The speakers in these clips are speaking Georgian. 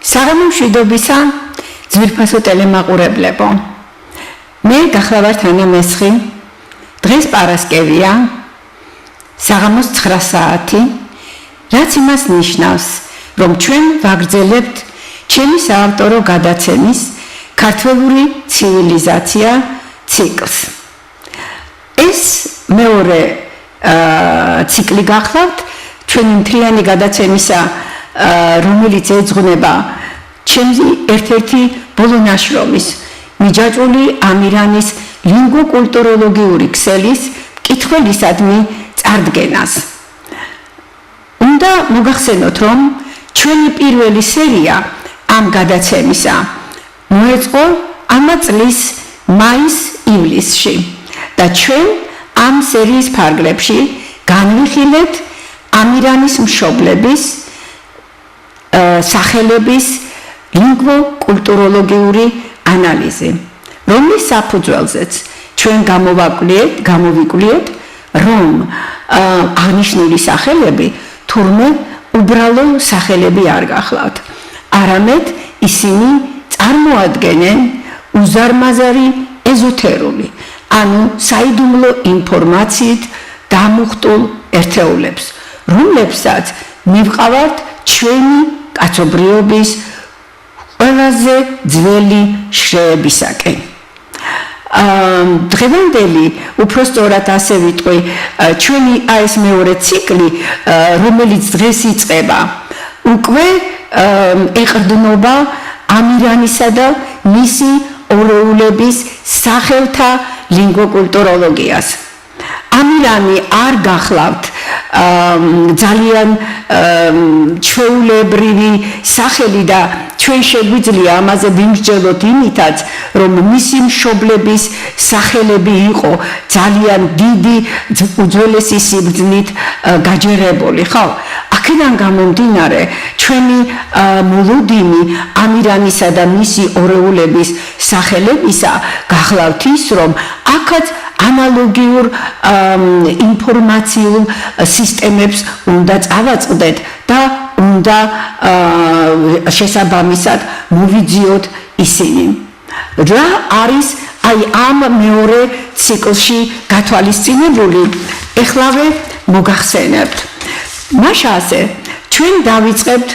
საღამომშვიდობისა ძვირფასო ტელემაყურებლებო. მე გახლავართ ანა მესხი. დღეს პარასკევია. საღამოს 9 საათი. რაც იმას ნიშნავს, რომ ჩვენ ვაგრძელებთ ჩემი საავტორო გადაცემის ქართველური ცივილიზაცია ციკლს. ეს მეორე ციკლი გახლავთ ჩვენი მთლიანი გადაცემისა, რომელიც ეძღვნება ჩემი ერთ-ერთი ბოლო ნაშრომის მიჯაჭვული ამირანის ლინგვო-კულტუროლოგიური ქსელის მკითხველისადმი წარდგენას. უნდა მოგახსენოთ, რომ ჩვენი პირველი სერია ამ გადაცემისა მოეწყო ამ წლის მაის-ივლისში და ჩვენ ამ სერიის ფარგლებში განვიხილეთ ამირანის მშობლების სახელების ლინგვო-კულტუროლოგიური ანალიზი, რომლის საფუძველზეც ჩვენ გამოვიკვლიეთ, რომ აღნიშნული სახელები თურმე უბრალო სახელები არ გახლავთ, არამედ ისინი წარმოადგენენ უზარმაზარი ეზოთერული, ანუ საიდუმლო ინფორმაციით დამუხტულ ერთეულებს, რომლებსაც მივყავართ ჩვენი კაცობრიობის ყველაზე ძველი შრეებისაკენ. დღევანდელი, უფრო სწორად ასე ვიტყვი, ჩვენი ეს მეორე ციკლი, რომელიც დღეს იწყება, უკვე ეყრდნობა ამირანისა და მისი ორეულების სახელთა ლინგვო-კულტუროლოგიას. ამირანი არ გახლავთ ძალიან ჩვეულებრივი სახელი და ჩვენ შეგვიძლია ამაზე ვიმსჯელოთ იმითაც, რომ მისი მშობლების სახელები იყო ძალიან დიდი უძველესი სიბრძნით გაჯერებული, ხო? აქედან გამომდინარე, ჩვენი მოლოდინი ამირანისა და მისი ორეულების სახელებისა გახლავთ ის, რომ აქაც ანალოგიურ ინფორმაციულ სისტემებს უნდა წავაწყდეთ და უნდა შესაბამისად მოვიძიოთ ისინი. რა არის აი ამ მეორე ციკლში გათვალისწინებული? ეხლავე მოგახსენებთ. მაშასე ჩვენ დავიწყებთ,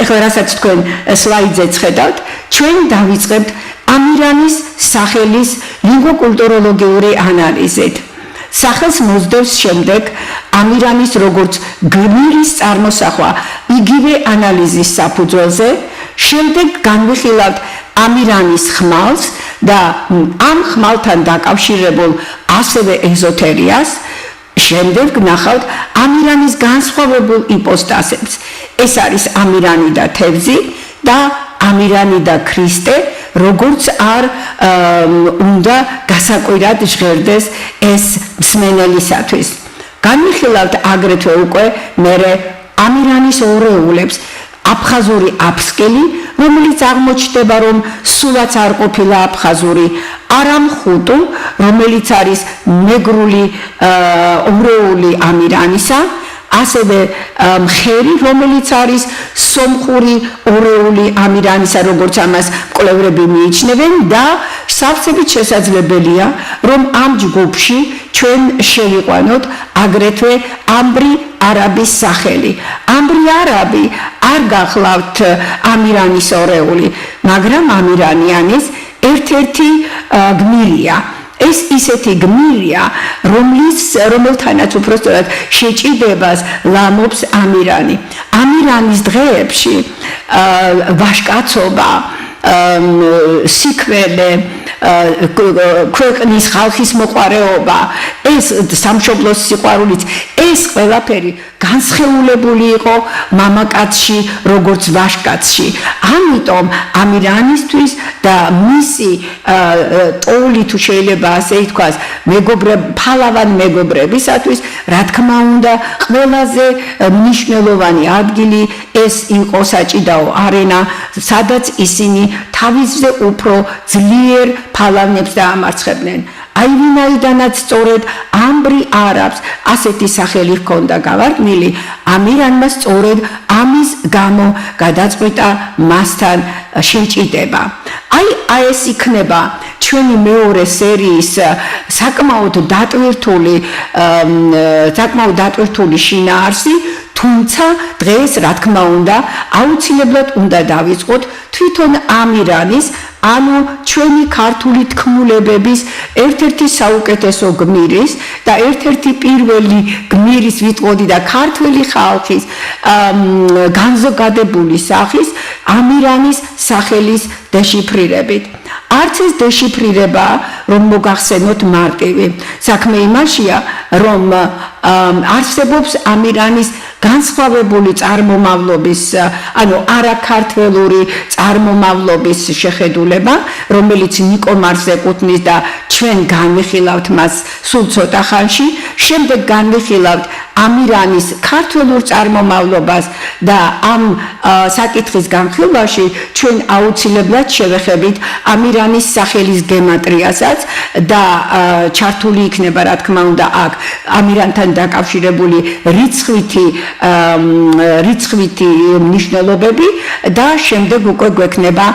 ეხლა რასაც თქვენ სლაიდზე ხედავთ, ჩვენ დავიწყებთ ამირანის სახელის ლინგვო-კულტუროლოგიური ანალიზით. სახელს მოსდევს შემდეგ ამირანის როგორც გმირის წარმოსახვა იგივე ანალიზის საფუძველზე, შემდეგ განვიხილავთ ამირანის ხმალს და ამ ხმალთან დაკავშირებულ ასევე ეზოთერიას, შემდეგ ვნახავთ ამირანის განსხვავებულ იპოსტასებს. ეს არის ამირანი და თევზი და ამირანი და ქრისტე, როგორც არ უნდა გასაკვირად ჟღერდეს ეს მსმენელისათვის. განვიხილავთ აგრეთვე უკვე მერე ამირანის ორეულებს, აფხაზური აფსკელი, რომელიც აღმოჩნდება, რომ სულაც არ ყოფილა აფხაზური, არამხუტუ, რომელიც არის მეგრული ორეული ამირანისა, ასევე მხერი, რომელიც არის სომხური ორეული ამირანისა, როგორც ამას მკვლევრები მიიჩნევენ და სავსებით შესაძლებელია, რომ ამ ჯგუფში ჩვენ შევიყვანოთ აგრეთვე ამბრი არაბის სახელი. ამბრი არაბი არ გახლავთ ამირანის ორეული, მაგრამ ამირანიანის ერთ-ერთი გმირია. ეს ისეთი გმირია, რომელთანაც უბრალოდ შეჭიდებას ლამობს ამირანი. ამირანის დღეებში ვაჟკაცობა, სიკვდილი, ქვეყნის ხალხის მოყვარეობა, ეს სამშობლოს სიყვარულიც, ეს ყველაფერი განსხეულებული იყო მამაკაცში, როგორც ვაჟკაცში. ამიტომ ამირანისთვის და მისი ტოლი, თუ შეიძლება ასე ითქვას, ფალავან მეგობრებისათვის, რა თქმა უნდა, ყველაზე მნიშვნელოვანი ადგილი ეს იყო საჭიდაო არენა, სადაც ისინი თავისზე უფრო ძლიერ ფალავნებს დაამარცხებდნენ. აი ვინაიდანაც სწორედ ამ ამბრი არაბს ასეთი სახელი ჰქონდა გავარდნილი, ამირანმა სწორედ ამის გამო გადაწყვიტა მასთან შეჭიდება. აი ეს იქნება ჩვენი მეორე სერიის საკმაოდ დატვირთული შინაარსი, თუმცა დღეს რა თქმა უნდა აუცილებლად უნდა დავიწყოთ თვითონ ამირანის ანუ ჩვენი ქართული თქმულებების ერთ-ერთი საუკეთესო გმირის და ერთ-ერთი პირველი გმირის ვიტყოდი და ქართველი ხალხის განზოგადებული სახის ამირანის სახელის დეშიფრირებით. არც ეს დეშიფრირება რომ მოგახსენოთ მარტივი. საქმე იმაშია, რომ არსებობს ამირანის განსხვავებული წარმომავლობის, ანუ არაქართველური წარმომავლობის შეხედულება, რომელიც ნიკო მარს ეკუთვნის და ჩვენ განვიხილავთ მას სულ ცოტა ხანში, შემდეგ განვიხილავთ ამირანის ქართველურ წარმომავლობას და ამ საკითხის განხილვაში ჩვენ აუცილებლად შევეხებით ამირანის სახელის გემატრიასაც და ჩართული იქნება რა თქმა უნდა აქ ამირანთან დაკავშირებული რიცხვითი მნიშვნელობები და შემდეგ უკვე გვექნება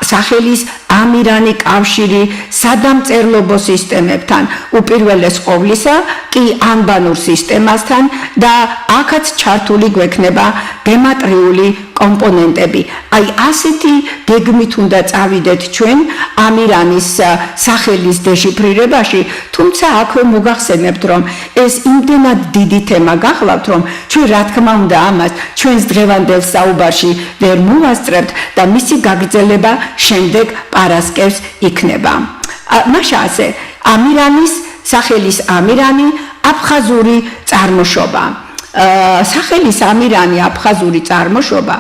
სახელის ამირანი კავშირი სადამწერლობო სისტემებთან, უპირველეს ყოვლისა კი ანბანურ სისტემასთან და აქაც ჩართული გვექნება გემატრიული კომპონენტები. აი ასეთი გეგმით უნდა წავიდეთ ჩვენ ამირანის სახელის დეშიფრირებაში, თუმცა აქვე მოგახსენებთ, რომ ეს იმდენად დიდი თემა გახლავთ, რომ ჩვენ რა თქმა უნდა ამას ჩვენს დღევანდელ საუბარში ვერ მოვასწრებთ და მისი გაგრძელება შემდეგ პარასკევს იქნება. მაშა ასე, ამირანის სახელის ამირანი აფხაზური წარმოშობა. სახელის ამირანი აფხაზური წარმოშობა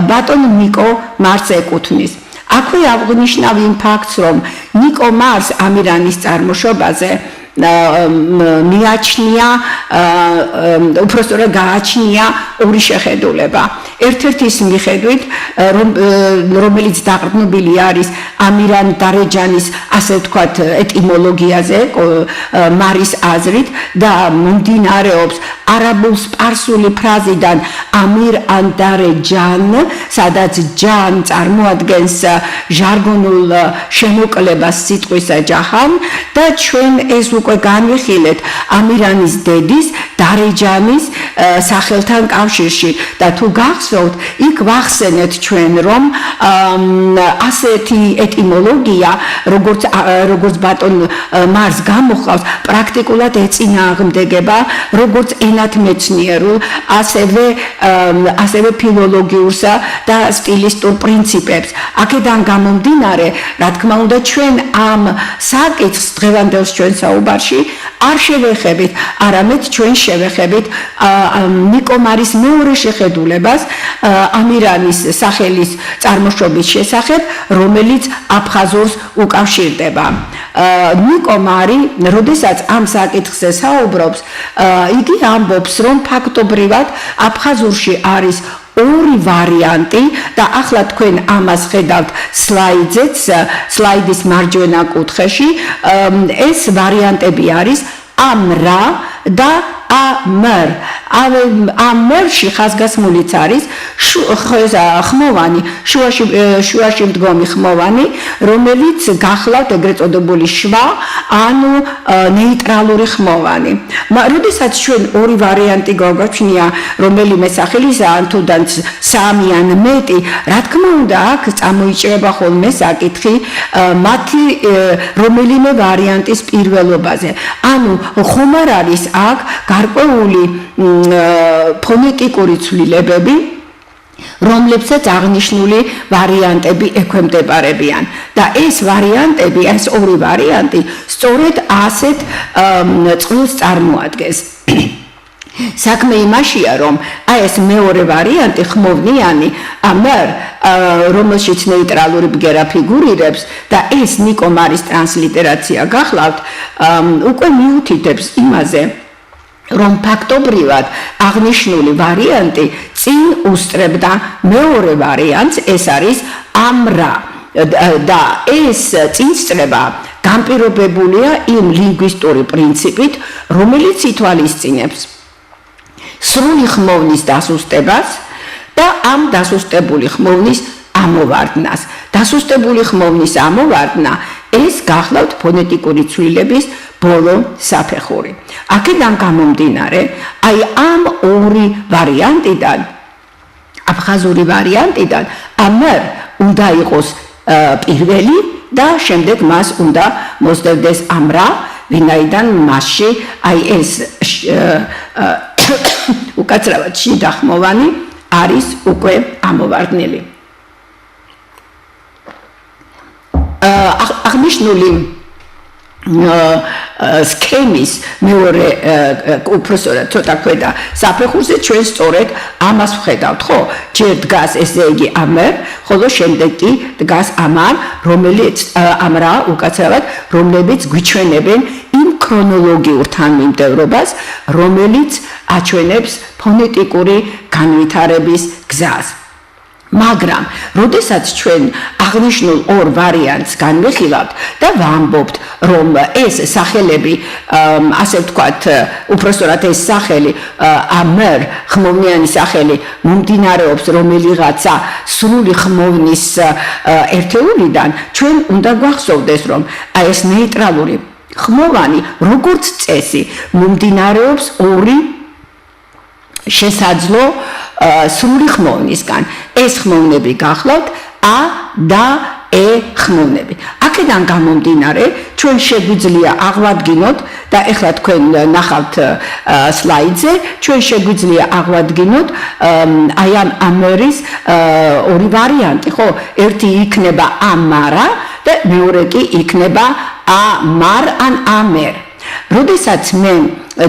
ბატონ ნიკო მარს ეკუთვნის. აქვე აღნიშნავ იმ ფაქტს, რომ ნიკო მარს ამირანის წარმოშობაზე მიაჩნია, უпростоრად გააჩნია ორი შეხედულება. ერთ-ერთის მიხედვით, რომელიც დაყრდნობილი არის ამირან დარეჯანის, ასე ვთქვათ, ეტიმოლოგიაზე, მარის აზრით და მომდინარეობს არაბულ-სპარსული ფრაზიდან ამირ ან დარეჯან, სადაც ჯან წარმოადგენს ჟარგონულ შემოკლებას სიტყვისა ჯაჰან და ჩვენ ეს უკვე განვიხილეთ ამირანის დედის დარეჯანის სახელთან კავშირში და თუ გახსოვთ, იქ ვახსენეთ ჩვენ, რომ ასეთი ეტიმოლოგია, როგორც ბატონ მარს გამოხავს, პრაქტიკულად ეწინააღმდეგება როგორც ენათმეცნიერულ, ასევე ფილოლოგიურსა და სტილისტურ პრინციპებს. აქედან გამომდინარე, რა თქმა უნდა, ჩვენ ამ საკითხს დღევანდელ ჩვენ საუბარში არ შევეხებით, არამედ ჩვენ შევეხებით ნიკო მარის მეორე შეხედულებას ამირანის სახელის წარმოშობის შესახებ, რომელიც აფხაზურს უკავშირდება. ნიკო მარი, როდესაც ამ საკითხზე საუბრობს, იგი ამბობს, რომ ფაქტობრივად აფხაზურში არის ორი ვარიანტი და ახლა თქვენ ამას ხედავთ სლაიდის მარჯვენა კუთხეში. ეს ვარიანტები არის ამრა და ამრ. ამრში ხაზგასმულიც არის ხმოვანი, შუაში მდგომი ხმოვანი, რომელიც გახლავთ ეგრეთ წოდებული შვა, ანუ ნეიტრალური ხმოვანი. როდესაც ჩვენ ორი ვარიანტი გვაგვაჩნია, რომელიმე სახელისა, ან თუნდაც სამი ან მეტი, რა თქმა უნდა, აქ წამოიჭრება ხოლმე საკითხი მათი რომელიმე ვარიანტის პირველობაზე. ანუ ხომ არ არის აქ გარკვეული ფონეტიკური ცვლილებები, რომლებსაც აღნიშნული ვარიანტები ექვემდებარებიან და ეს ვარიანტები, ეს ორი ვარიანტი სწორედ ასეთ წყვილს წარმოადგენს. საქმე იმაშია, რომ ეს მეორე ვარიანტი ხმოვნიანი ამერ, რომელშიც ნეიტრალური ბგერა ფიგურირებს და ეს ნიკო მარის ტრანსლიტერაცია გახლავთ, უკვე მიუთითებს იმაზე, რომ ფაქტობრივად აღნიშნული ვარიანტი წინ უსწრებდა მეორე ვარიანტს, ეს არის ამრა და ეს წინსწრება განპირობებულია იმ ლინგვისტური პრინციპით, რომელიც ითვალისწინებს სრული ხმოვნის დასუსტებას და ამ დასუსტებული ხმოვნის ამოვარდნას. დასუსტებული ხმოვნის ამოვარდნა ეს გახლავთ ფონეტიკური ცვლილების ბოლო საფეხური. აქედან გამომდინარე, აი ამ ორი ვარიანტიდან, აფხაზური ვარიანტიდან, ამერ უნდა იყოს პირველი და შემდეგ მას უნდა მოსდევდეს ამრა, ვინაიდან მასში აი ეს უკაცრავად შიდა ხმოვანი არის უკვე ამოვარდნილი. აღნიშნული სქემის მეორე უпроსტად ცოტა ქვედა საფეხურზე ჩვენ სწორედ ამას ვხედავთ, ხო? ჯერ დგას ესე იგი ამერ, ხოლო შემდეგ კი დგას ამარ, რომელიც ამრა უკაცრავად, რომლებიც გვიჩვენებენ იმ ქრონოლოგიურ თანმიმდევრობას, რომელიც აჩვენებს ფონეტიკური განვითარების გზას. მაგრამ, როდესაც ჩვენ აღნიშნულ ორ ვარიანტს განვიხილავთ და ვამბობთ, რომ ეს სახელები, ასე ვთქვათ, უпроსტად ეს სახელი, ამერ ხმოვნიანი სახელი მომდინარეობს რომელიღაცა სრული ხმოვნის ერთეულიდან, ჩვენ უნდა გვახსოვდეს, რომ აი ეს ნეიტრალური ხმოვანი, როგორც წესი, მომდინარეობს ორი შესაძლო სრული ხმოვნისგან. ეს ხმოვნები გახლავთ A და E ხმოვნები. აქედან გამომდინარე, ჩვენ შეგვიძლია აღვადგინოთ და ეხლა თქვენ ნახავთ სლაიდზე, ჩვენ შეგვიძლია აღვადგინოთ აი ამ ამერის ორი ვარიანტი, ხო? ერთი იქნება ამარა და მეორე კი იქნება ამარ ან ამერ. როდესაც მე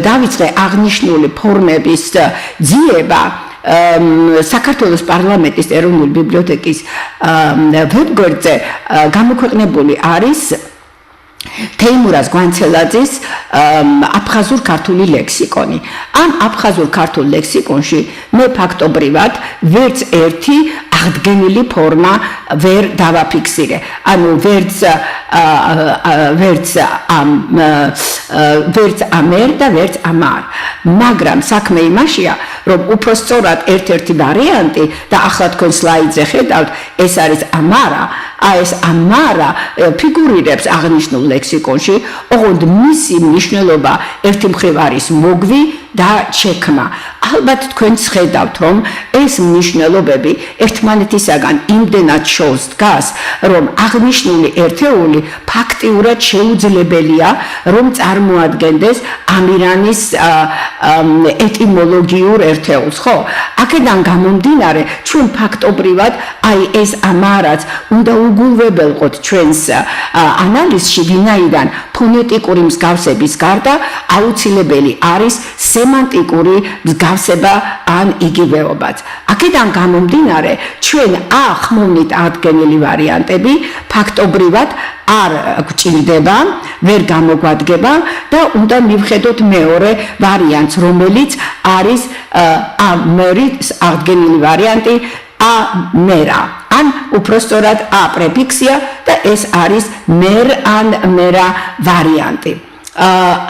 დავიწყე აღნიშნული ფორმების ძიება საქართველოს პარლამენტის ეროვნული ბიბლიოთეკის ვებგვერდზე გამოქვეყნებული არის თეიმურაზ გვანცელაძის აფხაზურ-ქართული ლექსიკონი. ამ აფხაზურ-ქართულ ლექსიკონში მე ფაქტობრივად ვერც ერთი აღდგენილი ფორმა ვერ დავაფიქსირე. ანუ ვერც ამერ და ვერც ამარ. მაგრამ საქმე იმაშია, რომ უпроსწორად ერთ-ერთი ვარიანტი და ახლა თქვენ სლაიდზე ხედავთ, ეს არის ამარა. ეს ამარა ფიგურირებს აღნიშნულ ლექსიკონში, ოღონდ მისი მნიშვნელობა ერთი მხრივ არის მოგვი და ჩექმა. ალბათ თქვენც ხედავთ, რომ ეს მნიშვნელობები ერთმანეთისაგან იმდენად შორს დგას, რომ აღნიშნული ერთეული ფაქტიურად შეუძლებელია, რომ წარმოადგენდეს ამირანის ეტიმოლოგიურ ერთეულს, ხო? აქედან გამომდინარე, ჩვენ ფაქტობრივად აი ეს ამარაც უნდა უგულვებელყოთ ჩვენს ანალიზში, ვინაიდან ფონეტიკური მსგავსების გარდა აუცილებელი არის სემანტიკური მსგავსება ან იგივეობაც. აქედან გამომდინარე, ჩვენ ხმოვნით აღდგენილი ვარიანტები ფაქტობრივად არ გვჭირდება, ვერ გამოგვადგება და უნდა მივხედოთ მეორე ვარიანტს, რომელიც არის ამერის აღდგენილი ვარიანტი ამერა. ან უпроსწორად პრეფიქსია და ეს არის მერ ან მერა ვარიანტი.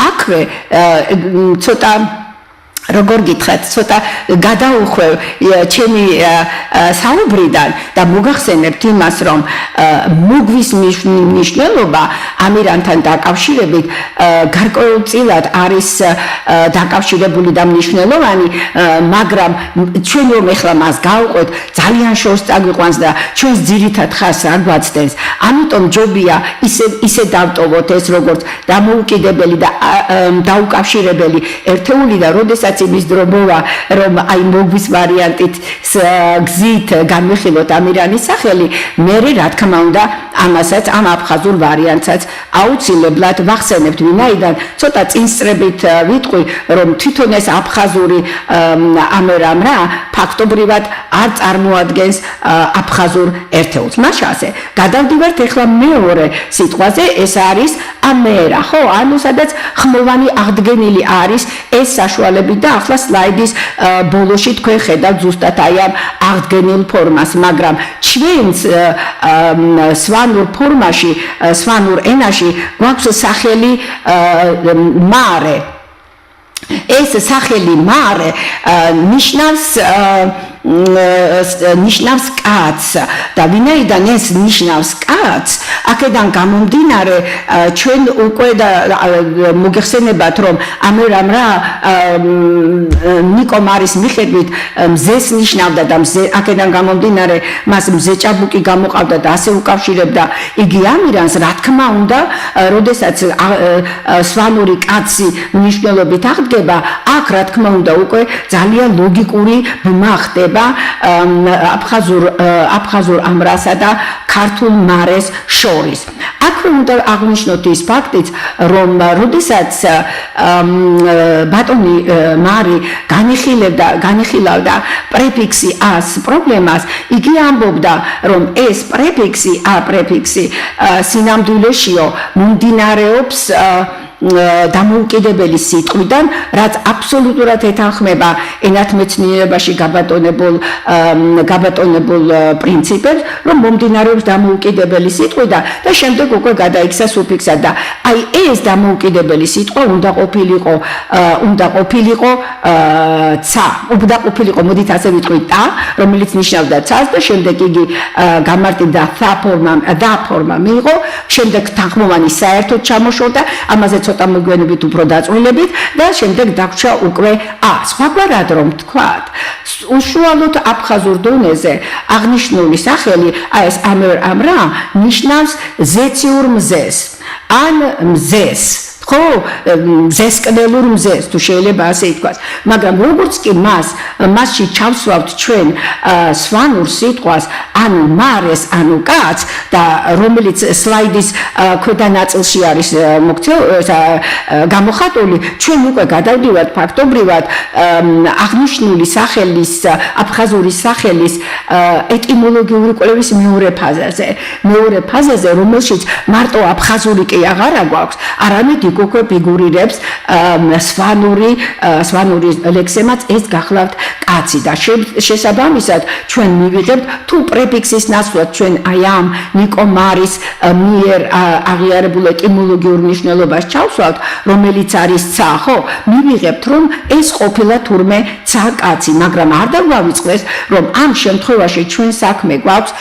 აქვე ცოტა როგორ გითხრათ, ცოტა გადაუხვევ ჩემი საუბრიდან და მოგახსენებთ იმას, რომ მოგვის მნიშვნელობა ამირანთან დაკავშირებით გარკვეულწილად არის დაკავშირებული და მნიშვნელოვანი, მაგრამ ჩვენ რომ ეხლა მას გავყვეთ, ძალიან შორს წაგვიყვანს და ჩვენს ძირითად ხაზს არ გვაცდენს. ამიტომ ჯობია ისე დავტოვოთ ეს როგორც დამოუკიდებელი და დაუკავშირებელი ერთეული და როდესაც იმის დროა, რომ აი მოგვის ვარიანტით გზით განვიხილოთ ამირანის სახელი, მე რა თქმა უნდა ამასაც ამ აფხაზურ ვარიანტსაც აუცილებლად ვახსენებთ, ვინაიდან ცოტა წინსწრებით ვიტყვი, რომ თვითონ ეს აფხაზური ამერამრა ფაქტობრივად არ წარმოადგენს აფხაზურ ერთეულს. მაშასე გადავდივართ ეხლა მეორე სიტყვაზე, ეს არის ამერა, ხო? ანუ სადაც ხმოვანი აღდგენილი არის ეს საშუალები და ახლა სლაიდის ბოლოში თქვენ ხედავთ ზუსტად აი ამ აღდგენილ ფორმას, მაგრამ ჩვენს სვანურ ფორმაში, სვანურ ენაში გვაქვს სახელი მარე. ეს სახელი მარე ნიშნავს კაცს და ვინაიდან ეს ნიშნავს კაცს, აქედან გამომდინარე ჩვენ უკვე მოგეხსენებათ რომ ამერამრა ნიკო მარის მიხედვით მზეს ნიშნავდა და აქედან გამომდინარე მას მზეჭაბუკი გამოყავდა და ასე უკავშირებდა იგი ამირანს, რა თქმა უნდა, როდესაც სვანური კაცი მნიშვნელობით აღდგება, აქ რა თქმა უნდა უკვე ძალიან ლოგიკური ბმა ხდება აფხაზურ ამრასა და ქართულ მარეს შორის. აქვე უნდა აღნიშნოთ ის ფაქტიც, რომ როდესაც ბატონი მარი განიხილავდა პრეფიქსი ას პრობლემას, იგი ამბობდა, რომ ეს პრეფიქსი პრეფიქსი სინამდვილეშიო მომდინარეობს დამოუკიდებელი სიტყვიდან, რაც აბსოლუტურად ეთანხმება ენათმეცნიერებაში გაბატონებულ პრინციპებს, რომ მომდინარეობს დამოუკიდებელი სიტყვიდან და შემდეგ უკვე გადაიქცა სუფიქსად და აი ეს დამოუკიდებელი სიტყვა უნდა ყოფილიყო ცა, უნდა ყოფილიყო, მოდით ასე ვიტყვით და, რომელიც ნიშნავდა ცას და შემდეგ იგი გამარტივდა და ფორმა მიიღო, შემდეგ თანხმოვანი საერთოდ ჩამოშორდა, ამაზე ცოტა მოგვიანებით უფრო დაწვრილებით და შემდეგ დაგვრჩა უკვე სხვაგვარად რომ თქვათ, უშუალოდ აფხაზურ დონეზე აღნიშნული სახელი ეს ამერამრა ნიშნავს ზეციურ მზეს ან მზეს, ხო, მზესკნელურ მზეს, თუ შეიძლება ასე ითქვას, მაგრამ როგორც კი მასში ჩავსვავთ ჩვენ სვანურ სიტყვას, ანუ მარეს, ანუ კაცს და რომელიც სლაიდის ქვედა ნაწილში არის გამოხატული, ჩვენ უკვე გადავდივართ ფაქტობრივად აღნიშნული სახელის, აფხაზური სახელის ეტიმოლოგიური კვლევის მეორე ფაზაზე, რომელშიც მარტო აფხაზური კი აღარა გვაქვს, არამედ უკვე ფიგურირებს სვანური ლექსემაც ეს გახლავთ კაცი და შესაბამისად ჩვენ მივიღებთ თუ პრეფიქსის ნაცვლად ჩვენ აი ამ ნიკო მარის მიერ აღიარებულ ეტიმოლოგიურ მნიშვნელობას ჩავსვავთ, რომელიც არის ცა, ხო, მივიღებთ რომ ეს ყოფილა თურმე ცა კაცი, მაგრამ არ დაგვავიწყდეს რომ ამ შემთხვევაში ჩვენ საქმე გვაქვს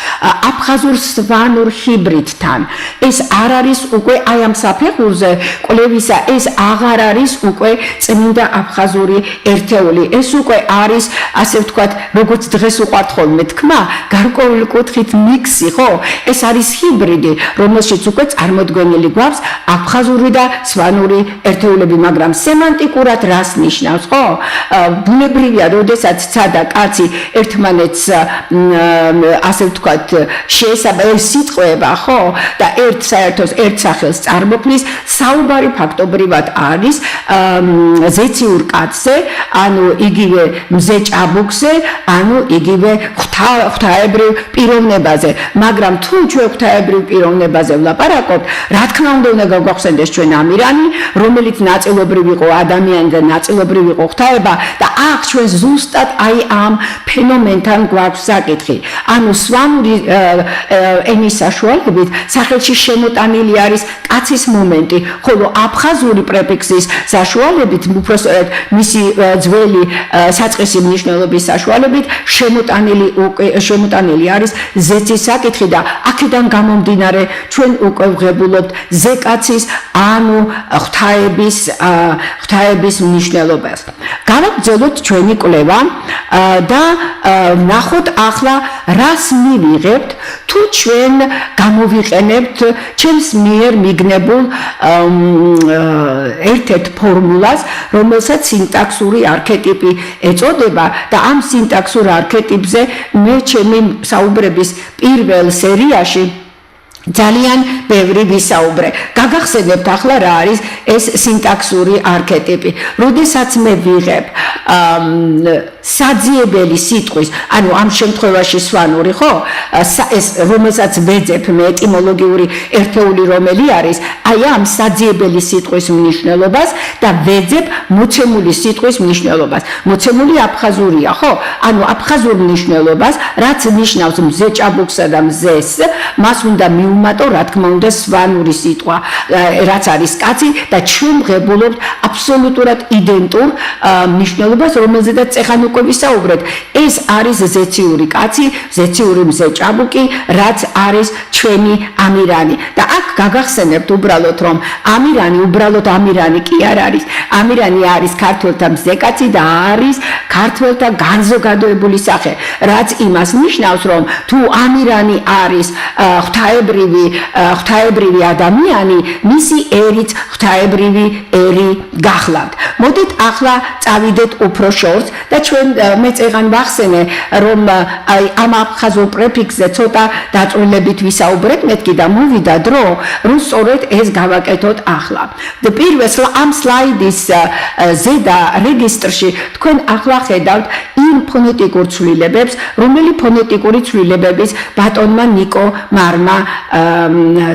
აფხაზურ სვანურ ჰიბრიდთან. ეს არ არის უკვე აი ამ საფეხურზე კვლევისა, ეს აღარ არის უკვე წმინდა აფხაზური ერთეული, ეს უკვე არის ასე ვთქვათ, როგორც დღეს უყვართ ხოლმე თქმა, გარკვეული კუთხით მიქსი, ხო? ეს არის ჰიბრიდი, რომელშიც უკვე წარმოდგენილი გვაქვს აფხაზური და სვანური ერთეულები, მაგრამ სემანტიკურად რას ნიშნავს, ხო? ბუნებრივია, როდესაც ცა და კაცი ერთმანეთს ასე ვთქვათ, სიტყვება, ხო? და საერთოდ ერთ სახელს წარმოქმნის, საუბარი ფაქტობრივად არის ზეციურ კაცზე, ანუ იგივე მზეჭაბუკზე, ანუ იგივე ღვთაებრივ პიროვნებაზე, მაგრამ თუ ჩვენ ღვთაებრივ პიროვნებაზე ვლაპარაკობთ, რა თქმა უნდა გაგვახსენდეს ჩვენ ამირანი, რომელიც ნაწილობრივ იყო ადამიანი და ნაწილობრივ იყო ღვთაება და აქ ჩვენ ზუსტად აი ამ ფენომენთან გვაქვს საკითხი. ანუ სვანური ენის საშუალებით სახელში შემოტანილი არის კაცის მომენტი, ხოლო აფხაზური პრეფიქსის საშუალებით, უпростоად მისი ძველი საწყისი მნიშვნელობის საშუალებით შემოტანილი არის ზეცის საკითხი და აქედან გამომდინარე ჩვენ უკვე ვღებულობთ ზეკაცის, ანუ ღვთაების მნიშვნელობას. გავაგრძელოთ ჩვენი კვლევა და ვნახოთ ახლა რას მივიღებთ თუ ჩვენ გამოვიყენებთ ჩემს მიერ მიგნებულ ერთ-ერთ ფორმულას, რომელსაც სინტაქსური არქეტიპი ეწოდება და ამ სინტაქსურ არქეტიპზე მე ჩემი საუბრების პირველ სერიაში ძალიან ბევრი ვისაუბრე. გაგახსენებთ ახლა რა არის ეს სინტაქსური არქეტიპი. როდესაც მე ვიღებ საძიებელი სიტყვის, ანუ ამ შემთხვევაში სვანური, ხო? ეს რომელსაც ვეძებ მე ეტიმოლოგიური ერთეული რომელი არის, აი ამ საძიებელი სიტყვის მნიშვნელობას და ვეძებ მოცემული სიტყვის მნიშვნელობას. მოცემული აფხაზურია, ხო? ანუ აფხაზურ მნიშვნელობას, რაც ნიშნავს მზეჭაბუკსა და მზეს, მას უნდა დაუმატო რა თქმა უნდა სვანური სიტყვა რაც არის კაცი და ჩვენ ვღებულობთ აბსოლუტურად იდენტურ მნიშვნელობას რომელზედაც ეხან უკვე ვისაუბრეთ ეს არის ზეციური კაცი ზეციური მზე ჭაბუკი რაც არის ჩვენი ამირანი და აქ გაგახსენებთ უბრალოდ რომ ამირანი უბრალოდ ამირანი კი არ არის ამირანი არის ქართველთა მზე კაცი და არის ქართველთა განზოგადოებული სახე რაც იმას ნიშნავს რომ თუ ამირანი არის ღვთაებრივი ადამიანი მისი ერით ღვთაებრივი ერი გახლავთ მოდით ახლა წავიდეთ უფრო შორს და ჩვენ მეც ეგან ვახსენე რომ აი ამ აფხაზურ პრეფიქსზე ცოტა დაწვრილებით ვისაუბრეთ მეთქი და მოვიდა დრო რომ სწორედ ეს გავაკეთოთ ახლა და პირველ ამ სლაიდის ზედა რეგისტრში თქვენ ახლა ხედავთ იმ ფონეტიკურ ცვლილებებს რომელი ფონეტიკური ცვლილებების ბატონმა ნიკო მარმა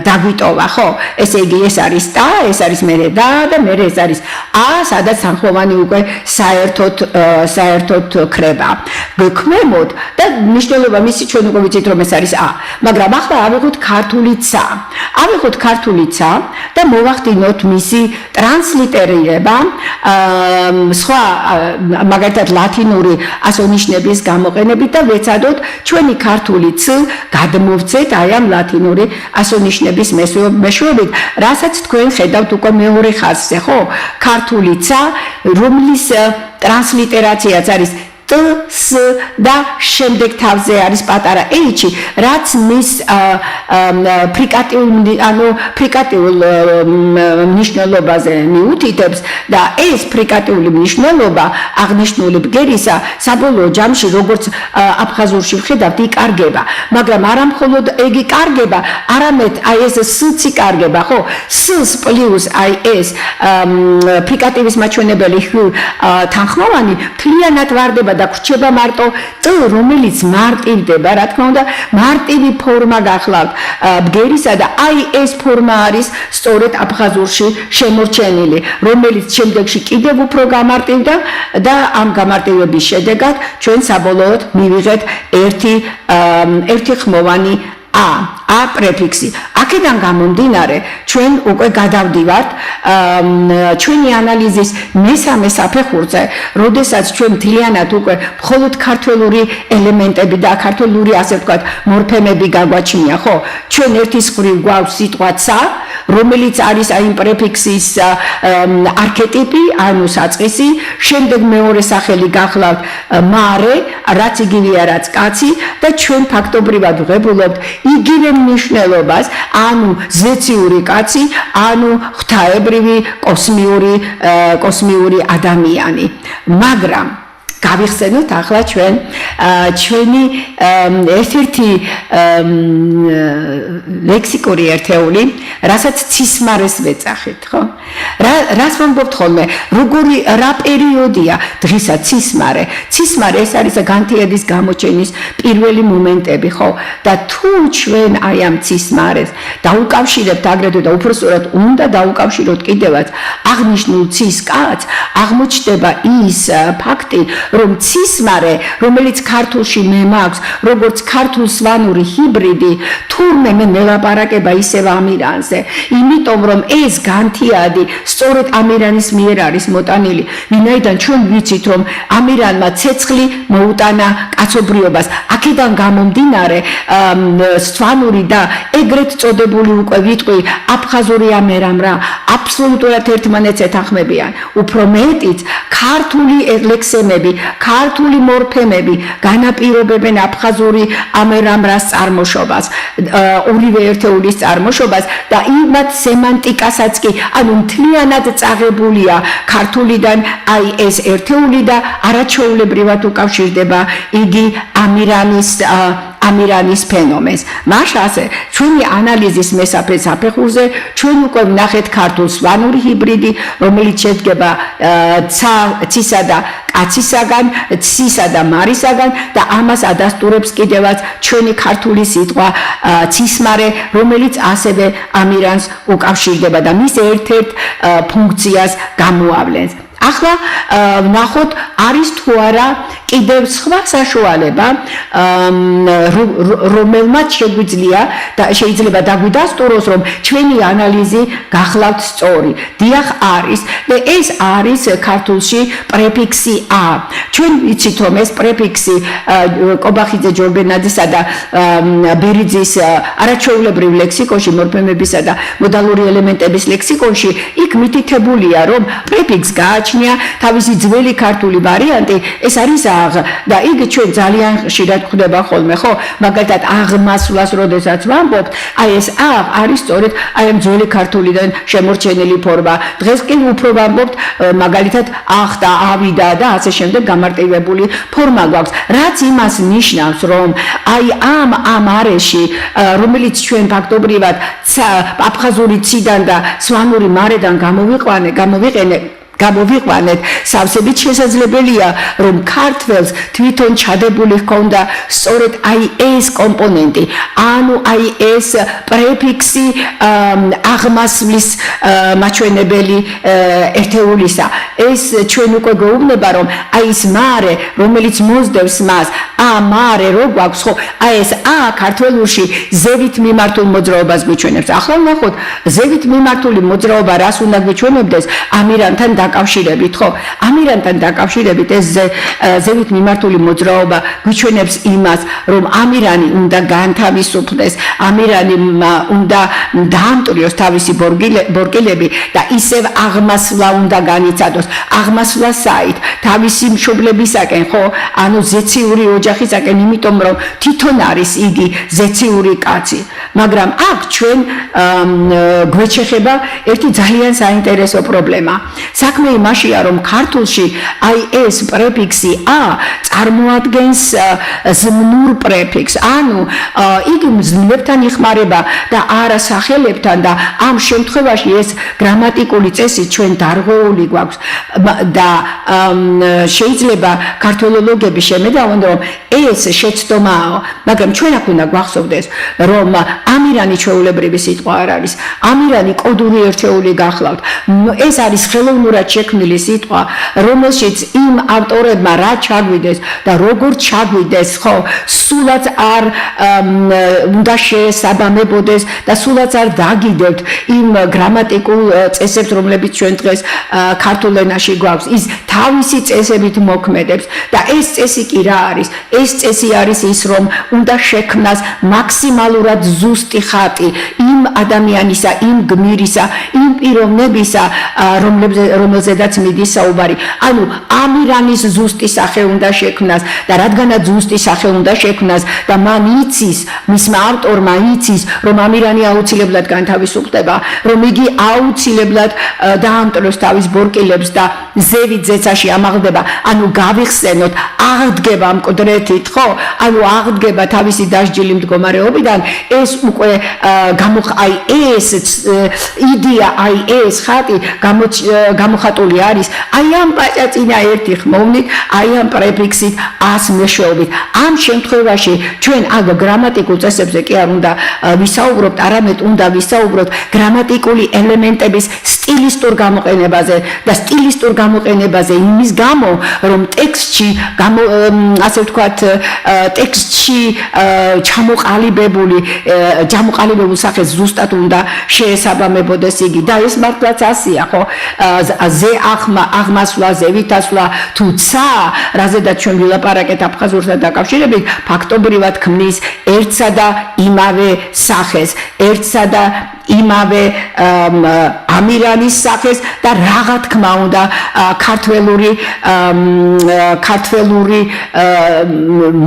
დაგვიტოვა ხო ესე იგი ეს არის და ეს არის მერე და მერე ეს არის ა სადაც თანხმოვანი უკვე საერთოდ ქრება გვქმემოთ და მნიშვნელობა მისი ჩვენ უკვე ვიცით რომ ეს არის ა მაგრამ ახლა ავიღოთ ქართული ცა ავიღოთ ქართული ცა და მოვახდინოთ მისი ტრანსლიტერირება სხვა მაგალითად ლათინური ასონიშნების გამოყენებით და ვეცადოთ ჩვენი ქართული ც გადმოვცეთ აი ამ ლათინური ასონიშნების მეშვეობით რასაც თქვენ ხედავთ უკვე მეორე ხაზზე ხო ქართული ცა რომლის ტრანსლიტერაციაც არის T, S და შემდეგ თავზე არის პატარა H, რაც მის ფრიკატიულ მნიშვნელობაზე მიუთითებს და ეს ფრიკატიული მნიშვნელობა აღნიშნული ბგერისა საბოლოო ჯამში როგორც აფხაზურში ვხედავთ იკარგება, მაგრამ არა მხოლოდ ეგ იკარგება, არამედ აი ეს S-ც იკარგება, ხო? S პლუს აი ეს ფრიკატივის მაჩვენებელი თანხმოვანი მთლიანად ვარდება და ხრჩება მარტო T, რომელიც მარტივდება, რა თქმა უნდა, მარტივი ფორმა გახლავთ ბგერისა და აი ეს ფორმა არის სწორედ აფხაზურში შემორჩენილი, რომელიც შემდეგში კიდევ უფრო გამარტივდა და ამ გამარტივების შედეგად ჩვენ საბოლოოდ მივიღეთ ერთი ხმოვანი A პრეფიქსი. აქედან გამომდინარე, ჩვენ უკვე გადავდივართ ჩვენი ანალიზის მესამე საფეხურზე, როდესაც ჩვენ მთლიანად უკვე მხოლოდ ქართველური ელემენტები და ქართული ასე ვთქვათ, მორფემები გაგვაჩნია, ხო? ჩვენ ერთის მხრივ გვაქვს სიტყვა ცა, რომელიც არის აი იმ პრეფიქსის არქეტიპი, ანუ საწყისი, შემდეგ მეორე სახელი გახლავთ მარე, რაც იგივეა, რაც კაცი და ჩვენ ფაქტობრივად ვღებულობთ იგივე მნიშვნელობას, ანუ ზეციური კაცი, ანუ ღვთაებრივი კოსმიური ადამიანი. მაგრამ გავიხსენოთ ახლა ჩვენი ერთ-ერთი ლექსიკური ერთეული, რასაც ცისმარეს ვეწახით, ხო? რას ვამბობთ ხოლმე? რა პერიოდია დღისა ცისმარე? ცისმარე ეს არის განთიადის გამოჩენის პირველი მომენტები, ხო? და თუ ჩვენ აი ამ ცისმარეს დაუკავშირებთ აგრეთვე და უბრალოდ უნდა დაუკავშიროთ კიდევაც აღნიშნულ ცის კაცს, აღმოჩნდება ის ფაქტი, რომ ცისმარე, რომელიც ქართულში მე მაქვს, როგორც ქართულ-სვანური ჰიბრიდი, თურმე მე მელაპარაკება ისევ ამირანზე, იმიტომ რომ ეს განთიადი სწორედ ამირანის მიერ არის მოტანილი, ვინაიდან ჩვენ ვიცით, რომ ამირანმა ცეცხლი მოუტანა კაცობრიობას. აქედან გამომდინარე, სვანური და ეგრეთ წოდებული უკვე ვიტყვი აფხაზური ამერამრა აბსოლუტურად ერთმანეთს ეთანხმებიან. უფრო მეტიც, ქართული ლექსემები, ქართული მორფემები განაპირობებენ აფხაზური ამერამრას წარმოშობას, ორივე ერთეულის წარმოშობას და იმათ სემანტიკასაც კი, ანუ მთლიანად წაღებულია ქართულიდან აი ეს ერთეული და არაჩვეულებრივად უკავშირდება იგი ამირანის ფენომენს. მაშასე, ჩვენი ანალიზის მესამე საფეხურზე ჩვენ უკვე ვნახეთ ქართულ-სვანური ჰიბრიდი, რომელიც შედგება ცისა და კაცისაგან, ცისა და მარისაგან და ამას ადასტურებს კიდევაც ჩვენი ქართული სიტყვა ცისმარე, რომელიც ასევე ამირანს უკავშირდება და მის ერთ-ერთ ფუნქციას გამოავლენს. ახლა ნახოთ არის თუ არა კიდევ სხვა საშუალება რომელმაც შეიძლება დაგვიდასტუროს რომ ჩვენი ანალიზი გახლავთ სწორი დიახ არის და ეს არის ქართულში პრეფიქსი ა ჩვენ ვიცით რომ ეს პრეფიქსი კობახიძე ჯორბენაძისა და ბერიძის არაჩვეულებრივ ლექსიკონში მორფემებისა და მოდალური ელემენტების ლექსიკონში იქ მითითებულია რომ პრეფიქსს გააჩნია თავისი ძველი ქართული ვარიანტი ეს არის აღ და იგი ჩვენ ძალიან ხშირად გვხვდება ხოლმე ხო მაგალითად აღმასვლას როდესაც ვამბობთ აი ეს აღ არის სწორედ აი ამ ძველი ქართულიდან შემორჩენილი ფორმა დღეს კი უფრო ვამბობთ მაგალითად აღ და ავიდა და ასე შემდეგ გამარტივებული ფორმა გვაქვს რაც იმას ნიშნავს რომ აი ამ არეში რომელიც ჩვენ ფაქტობრივად აფხაზური ციდან და სვანური მარედან გამოვიყვანეთ სავსებით შესაძლებელია რომ ქართველს თვითონ ჩადებული ჰქონდა სწორედ აი ეს კომპონენტი ანუ აი ეს პრეფიქსი აღმასვლის მაჩვენებელი ერთეულისა ეს ჩვენ უკვე გვეუბნება რომ აი ეს მარე რომელიც მოსდევს მას მარე რო გვაქვს ხო აი ეს ქართველურში ზევით მიმართულ მოძრაობას გვიჩვენებს ახლა ნახოთ ზევით მიმართული მოძრაობა რას უნდა გვიჩვენებდეს ამირანთან დაკავშირებით ხო ამირანთან დაკავშირებით ეს ზევით მიმართული მოძრაობა გვიჩვენებს იმას რომ ამირანი უნდა განთავისუფლდეს ამირანი უნდა დაამტვრიოს თავისი ბორკილები და ისევ აღმასვლა უნდა განიცადოს აღმასვლა საით თავისი მშობლებისაკენ ხო ანუ ზეციური ოჯახისაკენ იმიტომ რომ თვითონ არის იგი ზეციური კაცი მაგრამ აქ ჩვენ გვეჩეხება ერთი ძალიან საინტერესო პრობლემა საქმე იმაშია რომ ქართულში აი ეს პრეფიქსი ა წარმოადგენს ზმნურ პრეფიქსს ანუ იგი მზნებთან იხმარება და არა სახელებთან და ამ შემთხვევაში ეს გრამატიკული წესი ჩვენ დარღვეული გვაქვს და შეიძლება ქართველოლოგები შემედავონ რომ ეს შეცდომაა მაგრამ ჩვენ აქ უნდა გვახსოვდეს რომ ამირანი ჩვეულებრივი სიტყვა არ არის ამირანი კოდური ერთეული გახლავთ ეს არის ხელოვნურად შექმნილი სიტყვა რომელშიც იმ ავტორებმა რა ჩაგვიდეს და როგორ ჩაგვიდეს ხო სულაც არ უნდა შეესაბამებოდეს და სულაც არ დაგიდებთ იმ გრამატიკულ წესებს რომლებიც ჩვენ დღეს ქართულ ენაში გვაქვს ის თავისი წესებით მოქმედებს და ეს წესი კი რა არის ეს წესი არის ის რომ უნდა შექმნას მაქსიმალურად ზუსტი ხატი იმ ადამიანისა იმ გმირისა იმ პიროვნებისა რომელზედაც მიდის საუბარი ანუ ამირანის ზუსტი სახე უნდა შექმნას და რადგანაც ზუსტი სახე უნდა შექმნას და მან იცის მისმა ავტორმა იცის რომ ამირანი აუცილებლად განთავისუფლდება რომ იგი აუცილებლად დაამტვრევს თავის ბორკილებს და ზევით ზეცაში ამაღლდება ანუ გავიხსენოთ აღდგება მკვდრეთით ხო ანუ აღდგება თავისი დასჯილი მდგომარეობიდან ეს უკვე აი ეს იდეა აი ეს ხატი გამოხატული არის აი ამ პაჭაწინა ერთი ხმოვნით აი ამ პრეფიქსით ას მეშვეობით ამ შემთხვევაში ჩვენ აგ გრამატიკულ წესებზე კი არ უნდა ვისაუბროთ არამედ უნდა ვისაუბროთ გრამატიკული ელემენტების სტილისტურ გამოყენებაზე და სტილისტურ გამოყენებაზე იმის გამო რომ ტექსტში ასე ვთქვათ ტექსტში ჩამოყალიბებულ სახეს ზუსტად უნდა შეესაბამებოდეს იგი და ეს მართლაც ასია ხო ზე აღმასვლა ზევითასვლა თუცა რაზედაც ჩვენ ვილაპარაკეთ აფხაზურთან დაკავშირებით ფაქტობრივად ქმნის ერთსა და იმავე სახეს ერთსა და იმავე ამირანის სახეს და რაღა თქმა უნდა ქართველური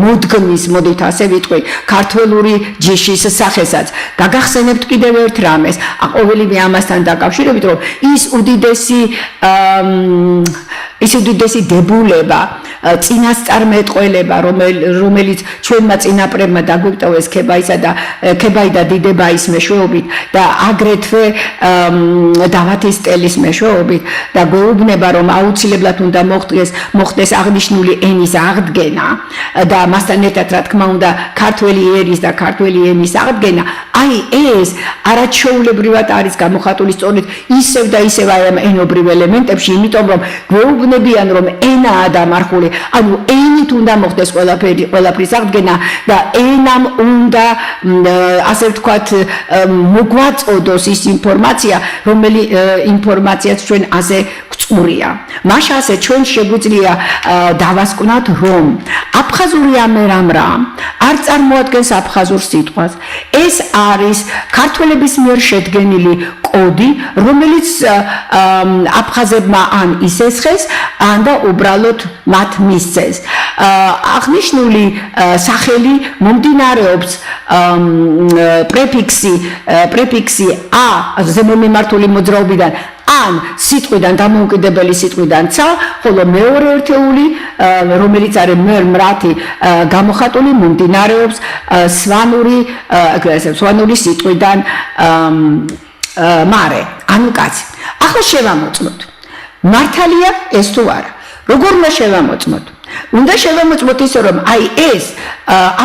მოდგმის მოდით ასე ვიტყვი ქართველური ჯიშის სახესაც გაგახსენებთ კიდევ ერთ რამეს ყოველივე ამასთან დაკავშირებით რომ ის უდიდესი დებულება წინასწარმეტყველება რომელიც ჩვენმა წინაპრებმა დაგვიტოვეს ქებაი და დიდებაის მეშვეობით და აგრეთვე დავათის სტელის მეშვეობით და გვეუბნება რომ აუცილებლად უნდა მოხდეს აღნიშნული ენის აღდგენა და მასთან ერთად რა თქმა უნდა ქართველი ერის და ქართველი ენის აღდგენა აი ეს არაჩვეულებრივად არის გამოხატული სწორედ ისევ და ისევ აი ამ ენობრივ ელემენტებში, იმიტომ რომ გვეუბნებიან რომ ენაა დამარხული, ანუ ენით უნდა მოხდეს ყველაფრის აღდგენა და ენამ უნდა ასე ვთქვათ მოგვაწოდოს ის ინფორმაცია, რომელი ინფორმაციაც ჩვენ ასე გწყურია. მაშინ ასე ჩვენ შეგვიძლია დავასკვნათ რომ აფხაზური ამერამრა არ წარმოადგენს აფხაზურ სიტყვას. ეს არის ქართველების მიერ შედგენილი კოდი, რომელიც აფხაზებმა ან ისესხეს, ან და უბრალოდ მათ მისცეს. აღნიშნული სახელი მომდინარეობს პრეფიქსი a ზემომემართული მოძრაობიდან ან სიტყვიდან დამოუკიდებელი სიტყვიდან ცა, ხოლო მეორე ერთეული, რომელიც არის მრათი გამოხატული, მომდინარეობს სვანური სიტყვიდან მარე, ანუ კაცი. ახლა შევამოწმოთ. მართალია ეს თუ არა? როგორ უნდა შევამოწმოთ? უნდა შევამოწმოთ ისე რომ აი ეს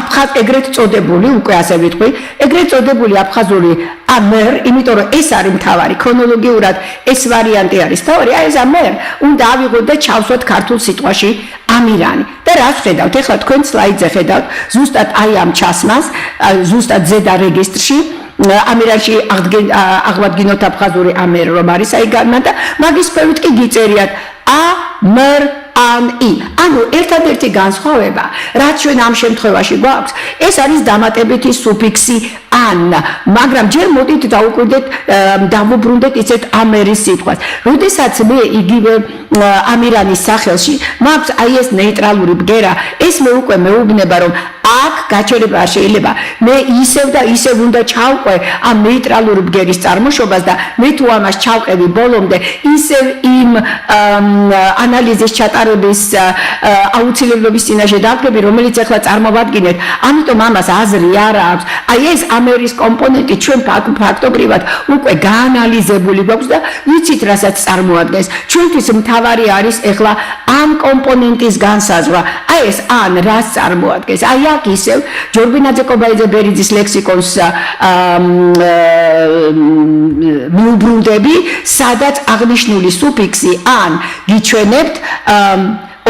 აფხაზ ეგრეთ წოდებული, უკვე ასე ვიტყვი, ეგრეთ წოდებული აფხაზური ამერ, იმიტომ რომ ეს არის მთავარი ქრონოლოგიურად ეს ვარიანტი არის მთავარი, აი ეს ამერ უნდა ავიღოთ და ჩავსვათ ქართულ სიტყვაში ამირანი. და რა ხედავთ? ეხლა თქვენ სლაიდზე ხედავთ ზუსტად აი ამ ჩასმას, ზუსტად ზედა რეგისტრში ამირანში აღვადგინოთ აფხაზური ამერ რომ არის აი განმან და მაგის ფერით კი გიწერიათ ამერ ani. ანუ ერთადერთი განსხვავება, რაც ჩვენ ამ შემთხვევაში გვაქვს, ეს არის დამატებითი სუფიქსი an, მაგრამ ჯერ მოდით დავუბრუნდეთ ისეთ ამერის სიტყვას. როდესაც მე იგივე ამირანის სახელში მაქვს აი ეს ნეიტრალური ბგერა, ეს მე უკვე მეუბნება რომ აქ გაჩერება არ შეიძლება. მე ისევ და ისევ უნდა ჩავყვე ამ ნეიტრალური ბგერის წარმოშობას და მე თუ ამას ჩავყევი ბოლომდე, ისევ იმ ანალიზის ჩატარების აუცილებლობის წინაშე დავდგები, რომელიც ახლა წარმოვადგინეთ. ამიტომ ამას აზრი არ აქვს. აი ეს ამერის კომპონენტი ჩვენ ფაქტობრივად უკვე გაანალიზებული გვაქვს და ვიცით რასაც წარმოადგენს. ჩვენთვის მთავარი არის ახლა ამ კომპონენტის განსაზღვრა. აი ეს ან რას წარმოადგენს? აი აქ ისევ ჯორბინაძე-კობაიძე ბერიძის ლექსიკონს მიუბრუნდები, სადაც აღნიშნული სუფიქსი ან გიჩვენებთ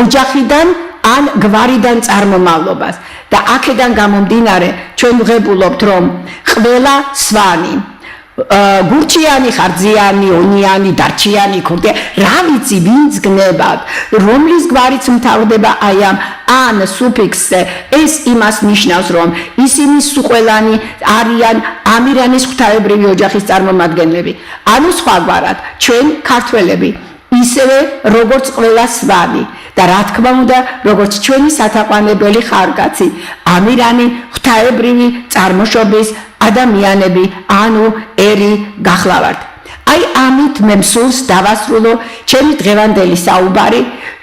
ოჯახიდან ან გვარიდან წარმომავლობას და აქედან გამომდინარე ჩვენ ვღებულობთ რომ ყველა სვანი გურჩიანი, ხარძიანი, ონიანი, დარჩიანი, ქურდე, რა ვიცი, ვინც გნებად, რომლის გვარიც მთავრდება აი ამ ან სუფიქსზე, ეს იმას ნიშნავს, რომ ისინი სუყველანი არიან ამირანის ღვთაებრივი ოჯახის წარმომადგენლები. ანუ სხვაგვარად, ჩვენ ქართველები, ისევე როგორც ყველა სვანი და რა თქმა უნდა, როგორც ჩვენი სათაყვანებელი ხარკაცი, ამირანი ღვთაებრივი წარმოშობის ადამიანები, ანუ ერი გახლავართ. აი ამით მე მსურს დავასრულო ჩემი დღევანდელი საუბარი.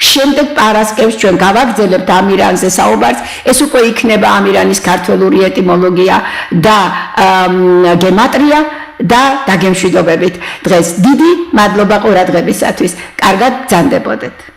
შემდეგ პარასკევს ჩვენ გავაგრძელებთ ამირანზე საუბარს. ეს უკვე იქნება ამირანის ქართველური ეტიმოლოგია და გემატრია და დაგემშვიდობებით. დღეს დიდი მადლობა ყურადღებისათვის. კარგად გრძანდებოდეთ.